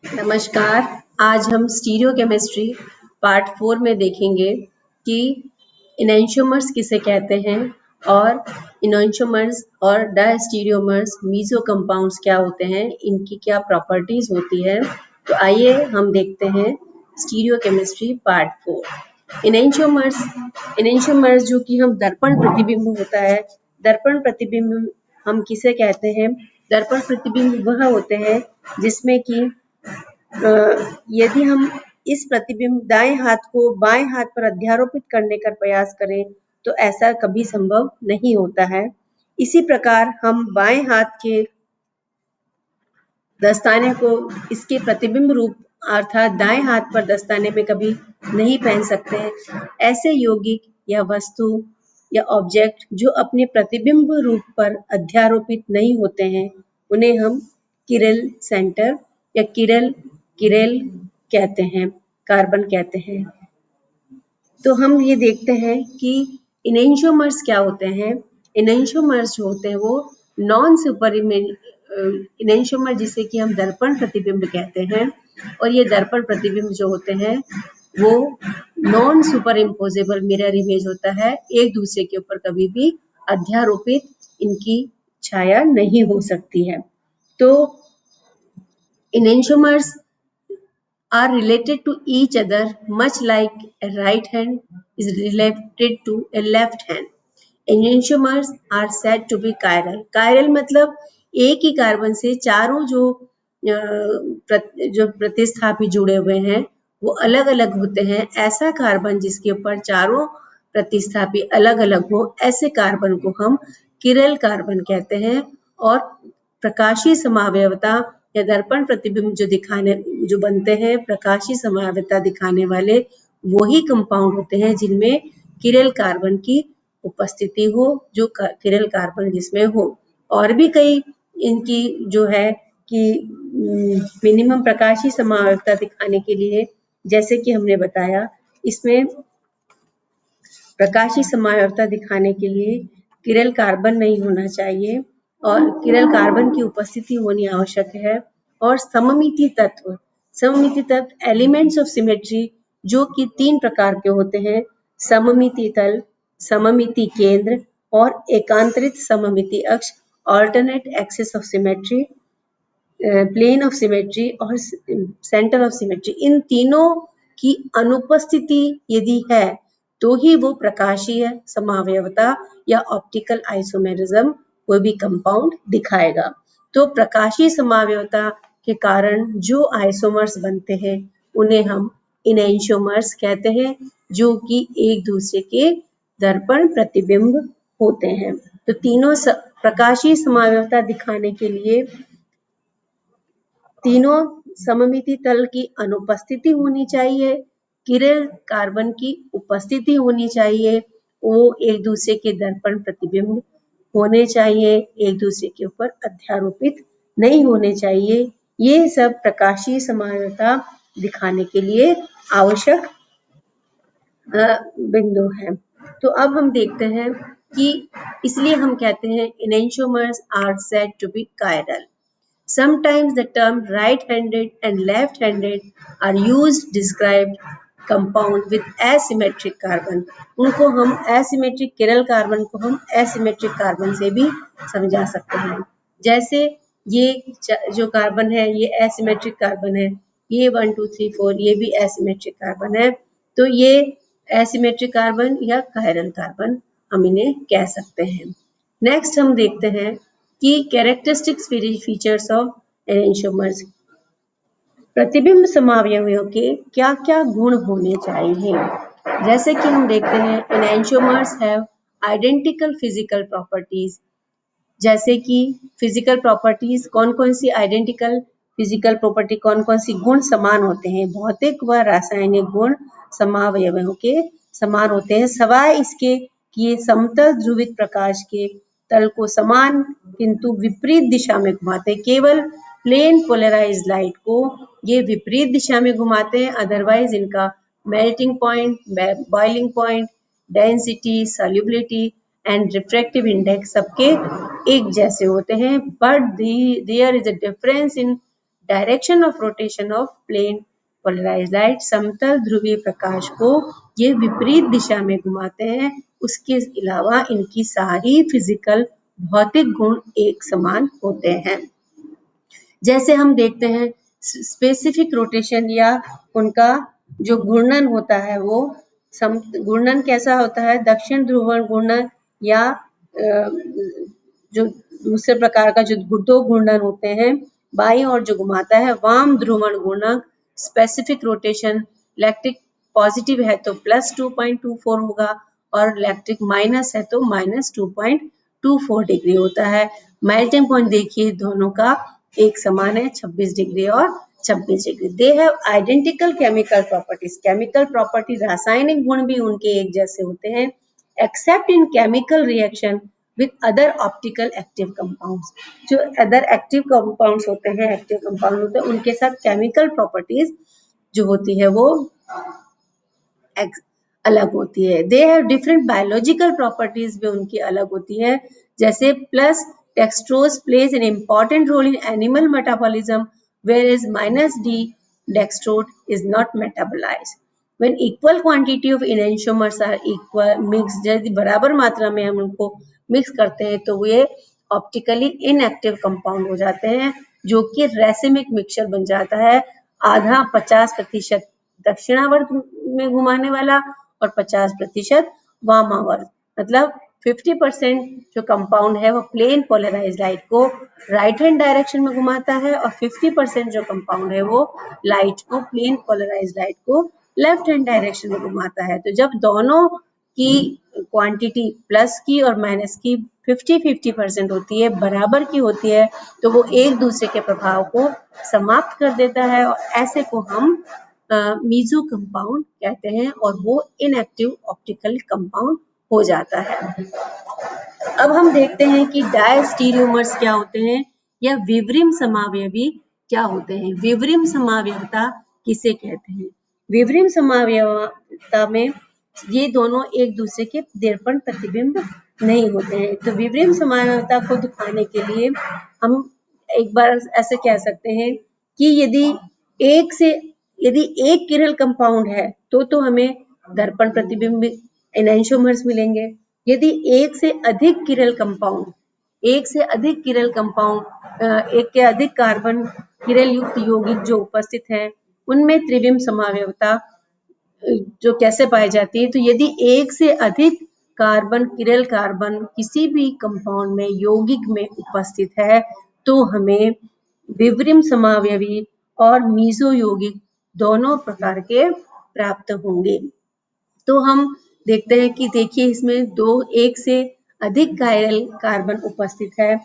नमस्कार। आज हम स्टीरियो केमिस्ट्री पार्ट 4 में देखेंगे कि इनैंशियोमर्स किसे कहते हैं और इनैंशियोमर्स और डायस्टीरियोमर्स मीसो कंपाउंड्स क्या होते हैं, इनकी क्या प्रॉपर्टीज होती है। तो आइए हम देखते हैं स्टीरियो केमिस्ट्री पार्ट 4। इनैंशियोमर्स जो कि हम दर्पण प्रतिबिंब होता है, दर्पण प्रतिबिंब हम किसे कहते हैं? दर्पण प्रतिबिंब वह होते हैं जिसमें कि यदि हम इस प्रतिबिंब दाएं हाथ को बाएं हाथ पर अध्यारोपित करने का प्रयास करें तो ऐसा कभी संभव नहीं होता है। इसी प्रकार हम बाएं हाथ के दस्ताने को इसके प्रतिबिंब रूप अर्थात दाएं हाथ पर दस्ताने में कभी नहीं पहन सकते हैं। ऐसे यौगिक या वस्तु या ऑब्जेक्ट जो अपने प्रतिबिंब रूप पर अध्यारोपित नहीं होते हैं उन्हें हम किरेल सेंटर या किरेल कहते हैं, कार्बन कहते हैं। तो हम ये देखते हैं कि इनैंशियोमर्स क्या होते हैं। इनैंशियोमर्स जो होते हैं वो नॉन सुपर इनैंशियोमर जिसे कि हम दर्पण प्रतिबिंब कहते हैं, और ये दर्पण प्रतिबिंब जो होते हैं वो non super imposable mirror image होता है। एक दूसरे के ऊपर कभी भी अध्यारोपित इनकी छाया नहीं हो सकती है। तो enantiomers are related to each other much like a right hand is related to a left hand. Enantiomers are said to be chiral. Chiral मतलब एक ही कार्बन से चारों जो प्रतिस्थापी जुड़े हुए हैं वो अलग अलग होते हैं। ऐसा कार्बन जिसके ऊपर चारों प्रतिस्थापी अलग अलग हो, ऐसे कार्बन को हम किरल कार्बन कहते हैं। और प्रकाशीय समावयवता या दर्पण प्रतिबिंब जो बनते हैं प्रकाशीय समावयवता दिखाने वाले वही कंपाउंड होते हैं जिनमें किरल कार्बन की उपस्थिति हो, जो किरल कार्बन जिसमें हो। और भी कई इनकी जो है कि मिनिमम प्रकाशीय समावयवता दिखाने के लिए, जैसे कि हमने बताया, इसमें प्रकाशीय समावयवता दिखाने के लिए किरल कार्बन नहीं होना चाहिए और किरल कार्बन की उपस्थिति होनी आवश्यक है। और सममिति तत्व एलिमेंट्स ऑफ सिमेट्री जो कि 3 प्रकार के होते हैं: सममिति तल, सममिति केंद्र और एकांतरित सममिति अक्ष, alternate axis of symmetry, plane of symmetry और सेंटर ऑफ सिमेट्री। इन तीनों की अनुपस्थिति यदि है तो ही वो प्रकाशीय समावयवता या ऑप्टिकल आइसोमेरिज्म कोई भी कंपाउंड दिखाएगा। तो प्रकाशीय समावयवता के कारण जो आइसोमर्स बनते हैं उन्हें हम इनैंशियोमर्स कहते हैं, जो कि एक दूसरे के दर्पण प्रतिबिंब होते हैं। तो तीनों प्रकाशीय समावयवता दिखाने के लिए तीनों सममिति तल की अनुपस्थिति होनी चाहिए, किरल कार्बन की उपस्थिति होनी चाहिए, वो एक दूसरे के दर्पण प्रतिबिंब होने चाहिए, एक दूसरे के ऊपर अध्यारोपित नहीं होने चाहिए। ये सब प्रकाशीय समावयवता दिखाने के लिए आवश्यक बिंदु है। तो अब हम देखते हैं कि इसलिए हम कहते हैं enantiomers are said to be chiral. Sometimes the term right-handed and left-handed are used to describe compound with asymmetric carbon. उनको हम asymmetric किरल कार्बन को हम asymmetric कार्बन से भी समझा सकते हैं। जैसे ये जो कार्बन है ये asymmetric कार्बन है, ये 1 2 3 4 ये भी asymmetric कार्बन है। तो ये asymmetric कार्बन या chiral कार्बन हम इन्हें कह सकते हैं। नेक्स्ट हम देखते हैं कि कैरेक्टरिस्टिक्स फीचर्स ऑफ एनैंशियोमर्स। प्रतिबिंब समावयवियों के क्या क्या गुण होने चाहिए? जैसे कि हम देखते हैं एनैंशियोमर्स हैव आइडेंटिकल फिजिकल प्रॉपर्टीज। जैसे कि फिजिकल प्रॉपर्टीज कौन कौन सी आइडेंटिकल फिजिकल प्रॉपर्टी, कौन कौन सी गुण समान होते हैं? भौतिक व रासायनिक गुण समावयवों के समान होते हैं, सवाए इसके कि ये समतल ध्रुवित प्रकाश के तल को समान किंतु विपरीत दिशा में घुमाते हैं। केवल प्लेन पोलराइज्ड लाइट को ये विपरीत दिशा में घुमाते हैं, अदरवाइज इनका melting point, boiling point, density, solubility and refractive index सबके एक जैसे होते हैं। But there is a difference in direction of rotation of plane polarised light, समतल ध्रुवीय प्रकाश को ये विपरीत दिशा में घुमाते हैं। उसके अलावा इनकी सारी फिजिकल भौतिक गुण एक समान होते हैं। जैसे हम देखते हैं स्पेसिफिक रोटेशन या उनका जो घूर्णन होता है वो घूर्णन कैसा होता है, दक्षिण ध्रुव घूर्णन या जो दूसरे प्रकार का जो दो घूर्णन होते हैं बाईं ओर जो घुमाता है वाम ध्रुवण घूर्णन। स्पेसिफिक रोटेशन इलेक्ट्रिक पॉजिटिव है तो +2.24 होगा और इलेक्ट्रिक माइनस है तो -2.24 डिग्री होता है। मेल्टिंग पॉइंट देखिए दोनों का एक समान है 26 डिग्री और 26 degree. They have identical chemical properties, chemical property रासायनिक गुण भी उनके एक जैसे होते हैं accept in chemical reaction with other optical active compounds. जो अदर एक्टिव कंपाउंड्स होते हैं, एक्टिव कंपाउंड होते हैं, उनके साथ केमिकल प्रॉपर्टीज जो होती है वो अलग होती है। They have different biological properties भी उनकी अलग होती है। जैसे plus dextrose plays an important role in animal metabolism whereas -D dextrose is not metabolized. When equal quantity of enantiomers are equal mixed, यदि बराबर मात्रा में हम उनको मिक्स करते हैं तो ये ऑप्टिकली इनएक्टिव कंपाउंड हो जाते हैं जो कि रेसिमिक मिक्सचर बन जाता है। आधा 50% दक्षिणावर्त में घुमाने वाला और 50% वामावर्त, मतलब 50% जो कंपाउंड है वो प्लेन पोलराइज्ड लाइट को राइट हैंड डायरेक्शन में घुमाता है और 50% जो कंपाउंड है वो लाइट को प्लेन पोलराइज्ड लाइट को लेफ्ट हैंड डायरेक्शन में घुमाता है। तो जब दोनों की क्वांटिटी प्लस की और माइनस की 50-50% होती है, बराबर की होती है, तो वो एक दूसरे के प्रभाव को समाप्त कर देता है और ऐसे को हम मीजो कंपाउंड कहते हैं और वो इनएक्टिव ऑप्टिकल कंपाउंड हो जाता है। अब हम देखते हैं कि डायस्टीरियोमर्स क्या होते हैं या विवरिम समावयवी क्या होते हैं। विवरिम समावयवता किसे कहते हैं? विवरिम समावयवता में ये दोनों एक दूसरे के दर्पण प्रतिबिंब नहीं होते हैं। तो विवरिम समावयवता को दिखाने के लिए हम एक बार ऐसे कह सकते हैं कि यदि एक किरण कंपाउंड है तो हमें दर्पण प्रतिबिंब एनेंशियोमर्स मिलेंगे। यदि एक से अधिक किरण कंपाउंड, एक के अधिक कार्बन किरण युक्त यौगिक जो उपस्थित हैं उनमें त्रिविम समावयवता जो कैसे पाई जाती है, तो यदि एक से अधिक किरण कार्बन किसी भी कंपाउंड में यौगिक में उपस्थित है तो हमें विवरिम समावयवी और मीजो यौगिक दोनों प्रकार के प्राप्त होंगे। तो हम देखते हैं कि देखिए इसमें एक से अधिक कायरल कार्बन उपस्थित है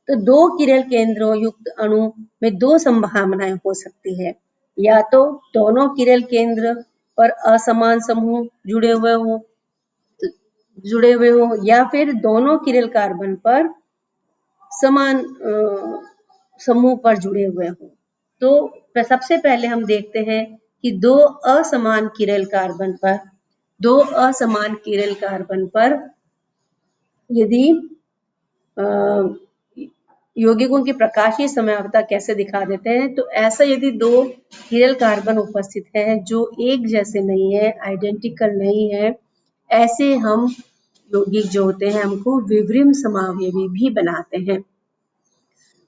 तो दो किरण केंद्रों युक्त अणु में दो संभावनाएं हो सकती है, या तो दोनों किरण केंद्र पर असमान समूह जुड़े हुए हो या फिर दोनों किरण कार्बन पर समान समूह पर जुड़े हुए हों। तो सबसे पहले हम देखते हैं कि दो असमान किरण कार्बन पर यदि यौगिकों की प्रकाशीय समावयवता कैसे दिखा देते हैं, तो ऐसा यदि दो किरण कार्बन उपस्थित है जो एक जैसे नहीं है, आइडेंटिकल नहीं है, ऐसे हम यौगिक जो होते हैं हमको विवरिम समावयवी भी बनाते हैं।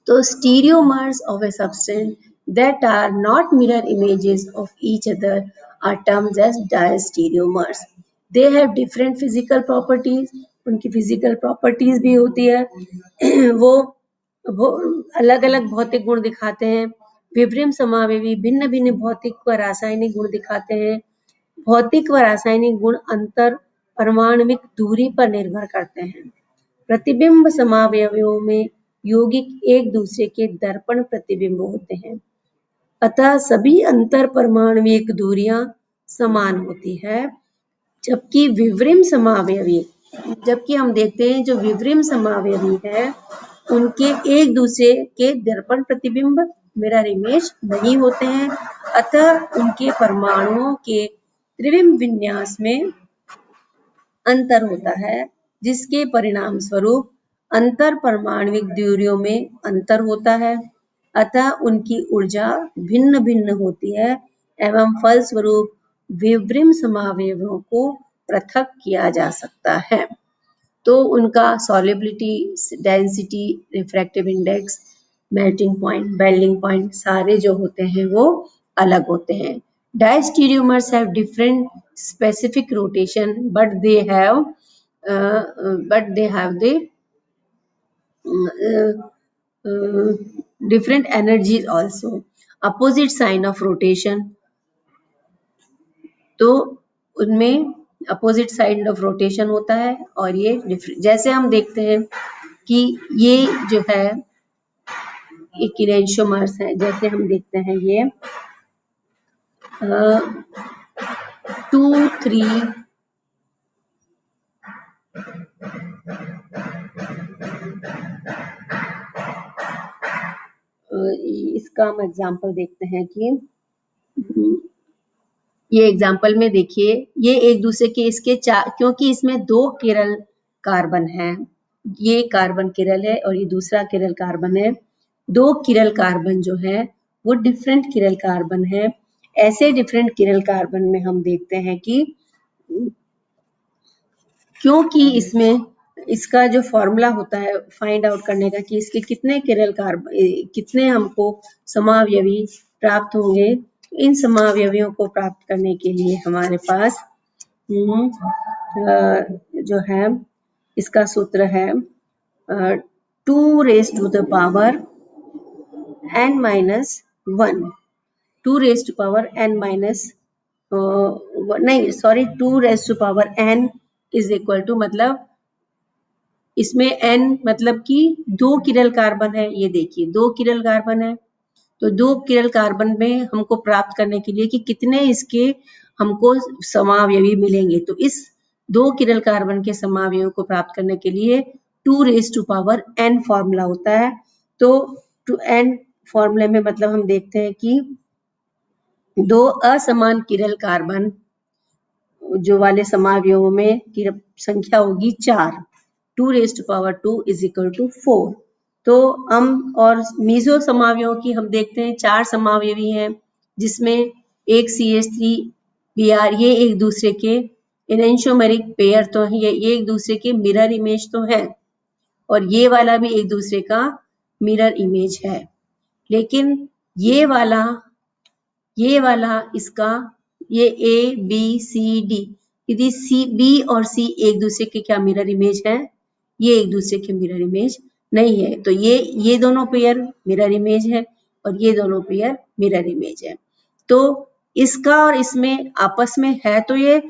तो stereomers of a substance that are not mirror images of each other are termed as diastereomers. They have different physical properties. उनकी physical properties भी होती है वो अलग अलग भौतिक गुण दिखाते हैं। विवरिम समावयवी भिन्न भिन्न भौतिक व रासायनिक गुण दिखाते हैं। भौतिक व रासायनिक गुण अंतर परमाणविक दूरी पर निर्भर करते हैं। प्रतिबिंब समावयवों में यौगिक एक दूसरे के दर्पण प्रतिबिंब होते हैं, अतः सभी अंतर परमाणविक दूरियां समान होती है। जबकि हम देखते हैं जो विवरिम समावयवी है उनके एक दूसरे के दर्पण प्रतिबिंब मिरर इमेज नहीं होते हैं, अतः उनके परमाणुओं के त्रिविम विन्यास में अंतर होता है जिसके परिणाम स्वरूप अंतर परमाणविक दूरियों में अंतर होता है। अतः उनकी ऊर्जा भिन्न भिन्न होती है एवं फलस्वरूप विवृम समावयवों को पृथक किया जा सकता है। तो उनका solubility, density, refractive index, melting point, welding point सारे जो होते हैं वो अलग होते हैं। Diastereomers have different specific rotation but they have the different energies also. Opposite sign of rotation, तो उनमें अपोजिट साइड ऑफ रोटेशन होता है और ये जैसे हम देखते हैं कि ये जो है एक इरेंशियोमर्स है, जैसे हम देखते हैं ये 2, 3 इसका हम एग्जांपल देखते हैं कि ये एग्जांपल में देखिए ये एक दूसरे के इसके क्योंकि इसमें 2 किरल कार्बन है, ये कार्बन किरल है और ये दूसरा किरल कार्बन है। 2 किरल कार्बन जो है वो डिफरेंट किरल कार्बन है। ऐसे डिफरेंट किरल कार्बन में हम देखते हैं कि क्योंकि इसमें इसका जो फॉर्मूला होता है फाइंड आउट करने का कि इसके कितने किरल कार्बन, कितने हमको समावयवी प्राप्त होंगे, इन समावयवियों को प्राप्त करने के लिए हमारे पास जो है इसका सूत्र है 2 raised to the power n minus 1, 2 raised to power n minus नहीं sorry 2 raised to power n is equal to, मतलब इसमें n मतलब कि 2 किरल कार्बन है। ये देखिए 2 किरल कार्बन है, तो 2 किरल कार्बन में हमको प्राप्त करने के लिए कि कितने इसके हमको समावयवी मिलेंगे, तो इस 2 किरल कार्बन के समावयवों को प्राप्त करने के लिए 2 raised to power n formula होता है। तो टू n फॉर्मूले में मतलब हम देखते हैं कि 2 असमान किरल कार्बन जो वाले समावयवों में की संख्या होगी 4, 2 raised to power 2 is equal to 4। तो हम और मीजो समावयवों की हम देखते हैं 4 समावयवी हैं, जिसमें एक CH3Br ये एक दूसरे के एनेंशियोमेरिक पेयर तो है, ये एक दूसरे के मिरर इमेज तो है और ये वाला भी एक दूसरे का मिरर इमेज है। लेकिन ये वाला इसका ये A, B, C, D, यदि C, B और C एक दूसरे के क्या मिरर इमेज है, ये एक दूसरे के मिरर इमेज नहीं है, तो ये दोनों पेयर मिरर इमेज है और ये दोनों पेयर मिरर इमेज है। तो इसका और इसमें आपस में है तो ये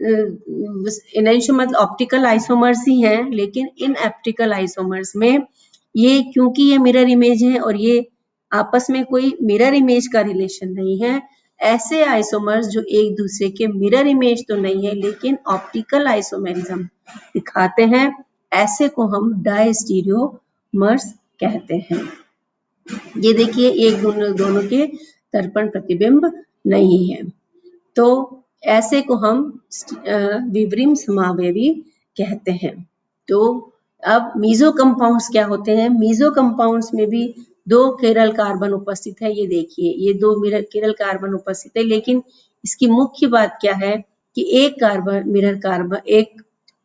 मतलब ऑप्टिकल आइसोमर्स ही हैं, लेकिन इन ऑप्टिकल आइसोमर्स में ये क्योंकि ये मिरर इमेज है और ये आपस में कोई मिरर इमेज का रिलेशन नहीं है, ऐसे आइसोमर्स जो एक दूसरे के मिरर इमेज तो नहीं है लेकिन ऑप्टिकल आइसोमेरिज्म दिखाते हैं, ऐसे को हम डायस्टीरियोमर्स कहते हैं। ये देखिए एक दोनों के दर्पण प्रतिबिंब नहीं है, तो ऐसे को हम विवृम समावयवी कहते हैं। तो अब मीजो कंपाउंड्स क्या होते हैं? मीजो कंपाउंड्स में भी 2 किरल कार्बन उपस्थित है। ये देखिए ये 2 किरल कार्बन उपस्थित है, लेकिन इसकी मुख्य बात क्या है कि एक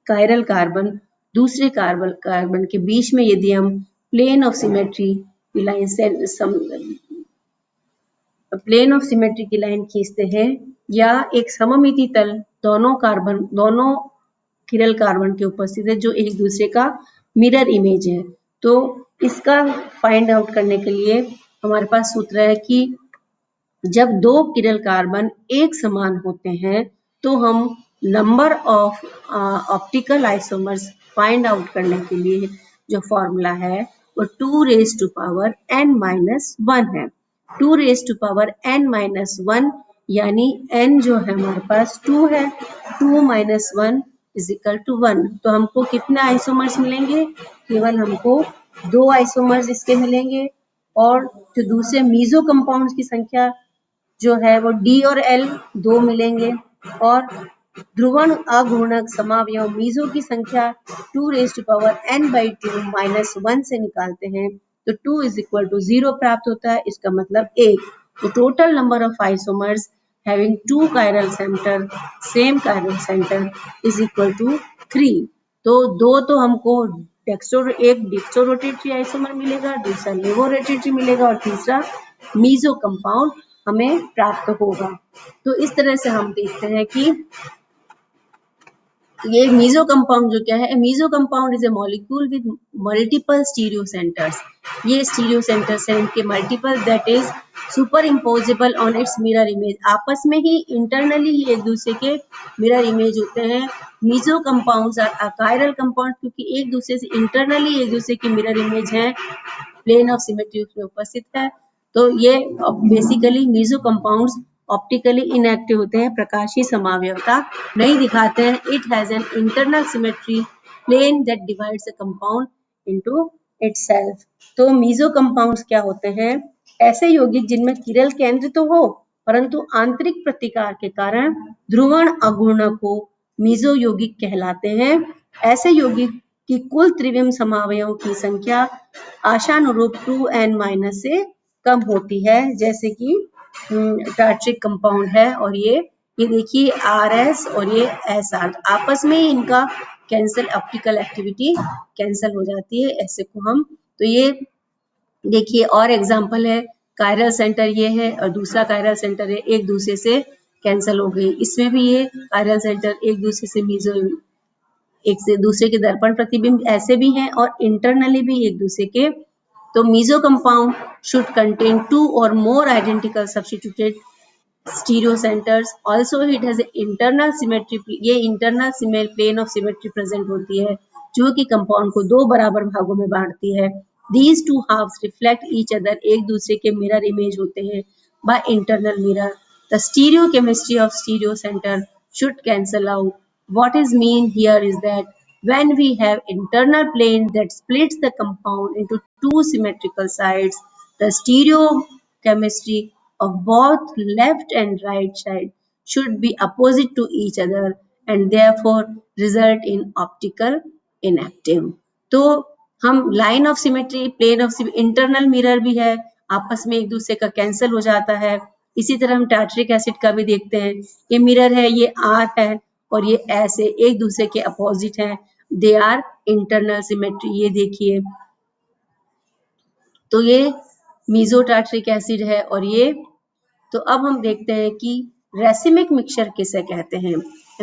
कायरल कार्बन दूसरे कार्बन के बीच में यदि हम प्लेन ऑफ सिमेट्री की लाइन खींचते हैं या एक सममिति तल दोनों किरल कार्बन के उपस्थित है जो एक दूसरे का मिरर इमेज है, तो इसका फाइंड आउट करने के लिए हमारे पास सूत्र है कि जब 2 किरल कार्बन एक समान होते हैं तो हम number of optical isomers find out करने के लिए जो फॉर्मूला है वो 2 raised to power n minus 1 है। 2 raised to power n minus 1 यानी n जो है हमारे पास 2 है, 2 minus 1 is equal to 1। तो हमको कितने आइसोमर्स मिलेंगे? केवल हमको 2 आइसोमर्स इसके मिलेंगे और जो दूसरे मीजो कंपाउंड्स की संख्या जो है वो D और L 2 मिलेंगे और ध्रुवण अघूर्णक समावयव मीजो की संख्या 2 raised to power n by 2 minus 1 से निकालते हैं तो 2 इज इक्वल टू 0 प्राप्त होता है, इसका मतलब 1। तो total number of isomers having 2 chiral center, same chiral center is equal to 3। तो दो तो हमको एक डेक्सट्रोरोटेटरी आइसोमर मिलेगा, दूसरा लेवोरोटेटरी मिलेगा और तीसरा मीजो कंपाउंड हमें प्राप्त होगा। तो इस तरह से हम देखते हैं कि ये मीजो कंपाउंड जो क्या है, meso compound is a molecule with multiple stereo centres. ये स्टीरियो सेंटर्स हैं इनके multiple, that is superimposable on its mirror image. आपस में ही इंटरनली ही एक दूसरे के मिरर इमेज होते हैं। Meso compounds are achiral compound, क्योंकि एक दूसरे से इंटरनली एक दूसरे की मिरर इमेज है, प्लेन ऑफ सिमेट्री उसमें उपस्थित है। तो ये basically meso compounds optically inactive होते हैं, प्रकाशीय समावयवता नहीं दिखाते हैं। It has an internal symmetry plane that divides a compound into itself. तो मीजो कंपाउंड्स क्या होते हैं, ऐसे यौगिक जिनमें किरल केंद्र तो हो परंतु आंतरिक प्रतिकार के कारण ध्रुवण अघूर्णक हो, मीजो यौगिक कहलाते हैं। ऐसे यौगिक की कुल त्रिविम समावयवों की संख्या आशानुरूप 2n- से कम होती है, जैसे कि टार्ट्रिक कंपाउंड है और ये देखिए RS और ये SR, आपस में ही इनका कैंसल ऑप्टिकल एक्टिविटी कैंसल हो जाती है, ऐसे को हम। तो ये देखिए और एग्जांपल है, कायरल सेंटर ये है और दूसरा कायरल सेंटर है, एक दूसरे से कैंसल हो गई। इसमें भी ये कायरल सेंटर एक दूसरे से मीजो, एक से दूसरे के दर्पण प्रतिबिंब ऐसे भी हैं और इंटरनली भी एक दूसरे के। तो meso compound should contain 2 or more identical substituted stereo centers। Also it has internal symmetry, ये internal plane of symmetry present होती है जो कि कंपाउंड को दो बराबर भागों में बांटती है। These two halves reflect each other, एक दूसरे के मिरर इमेज होते हैं by internal mirror। The stereochemistry of stereo center should cancel out। What is mean here is that when we have internal plane that splits the compound into two symmetrical sides, the stereochemistry of both left and right side should be opposite to each other and therefore result in optical inactive। तो हम line of symmetry, plane of internal mirror भी है, आपस में एक दूसरे का cancel हो जाता है। इसी तरह हम टार्ट्रिक एसिड का भी देखते हैं, ये मिरर है, ये R है और ये S है, एक दूसरे के अपोजिट है, दे आर इंटरनल सिमेट्री। ये देखिए, तो ये मीजो टार्ट्रिक एसिड है और ये। तो अब हम देखते हैं कि रेसिमिक मिक्सचर किसे कहते हैं।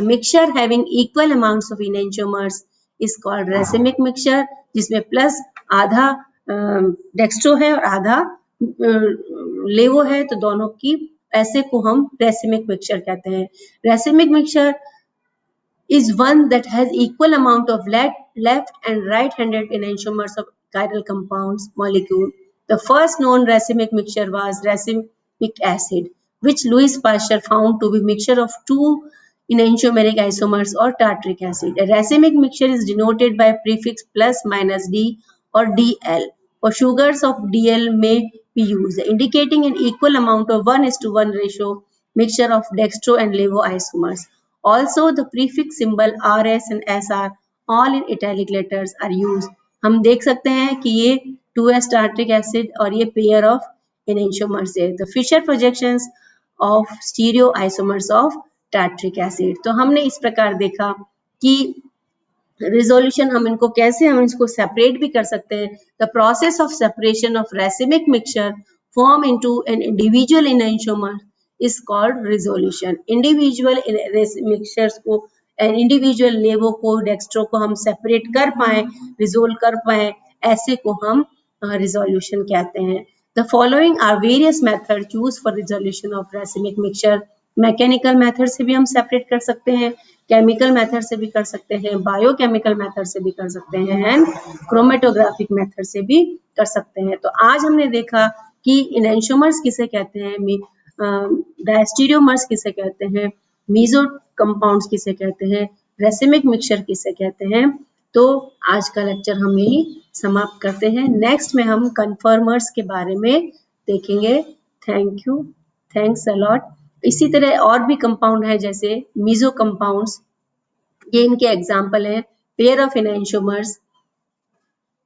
Mixture having equal amounts of enantiomers is called racemic mixture, जिसमें प्लस आधा डेक्स्ट्रो है और आधा लेवो है, तो दोनों की ऐसे को हम रेसिमिक मिक्सचर कहते हैं। Racemic mixture is one that has equal amount of left and right-handed enantiomers of chiral compounds molecule. The first known racemic mixture was racemic acid, which Louis Pasteur found to be mixture of two enantiomeric isomers or tartaric acid. A racemic mixture is denoted by prefix plus minus D or DL. For sugars of DL may be used, indicating an equal amount of 1:1 ratio mixture of dextro and levo isomers. Also, the prefix symbol RS and SR all in italic letters are used। हम देख सकते हैं कि ये 2S tartaric acid और ये pair of enantiomers है। The Fischer projections of stereoisomers of tartaric acid। तो हमने इस प्रकार देखा कि रिजोल्यूशन हम इनको कैसे हम इसको सेपरेट भी कर सकते हैं। The process of separation of racemic mixture form into an individual enantiomer is called resolution. Individual mixtures को, इंडिविजुअल लेवो को, डेक्स्ट्रो को हम सेपरेट कर पाए, रिजोल्व कर पाए, ऐसे को हम रिजोल्यूशन कहते हैं। The following are various method choose for resolution of racemic mixture. Mechanical method से भी हम सेपरेट कर सकते हैं, केमिकल मेथड से भी कर सकते हैं, बायोकेमिकल मेथड से भी कर सकते हैं एंड क्रोमेटोग्राफिक मेथड से भी कर सकते हैं। तो आज हमने देखा कि इनेंटियोमर्स किसे कहते हैं, डायस्टीरियोमर्स किसे कहते हैं, मीजो कंपाउंड्स किसे कहते हैं, रेसिमिक मिक्सचर किसे कहते हैं। तो आज का लेक्चर हम यही समाप्त करते हैं। नेक्स्ट में हम कन्फर्मर्स के बारे में देखेंगे। Thank you, thanks a lot. इसी तरह और भी कंपाउंड है जैसे मीजो कंपाउंड्स, ये इनके एग्जाम्पल हैं, पेयर ऑफ इनेंटियोमर्स,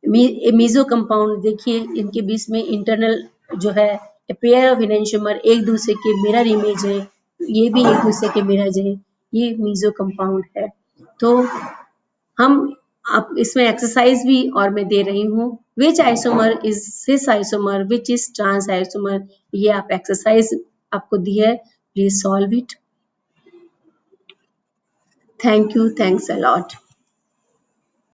मीजो कंपाउंड देखिए, इनके बीच में इंटरनल जो है पेयर ऑफ इनेंशियोमर एक दूसरे के मिरर इमेज है, ये भी एक दूसरे के मिरर है, ये मीजो कंपाउंड है। तो हम आप इसमें एक्सरसाइज भी और मैं दे रही हूँ, which isomer is cis isomer, which is trans isomer, ये आप एक्सरसाइज आपको दी है, please solve it. Thank you, thanks a lot.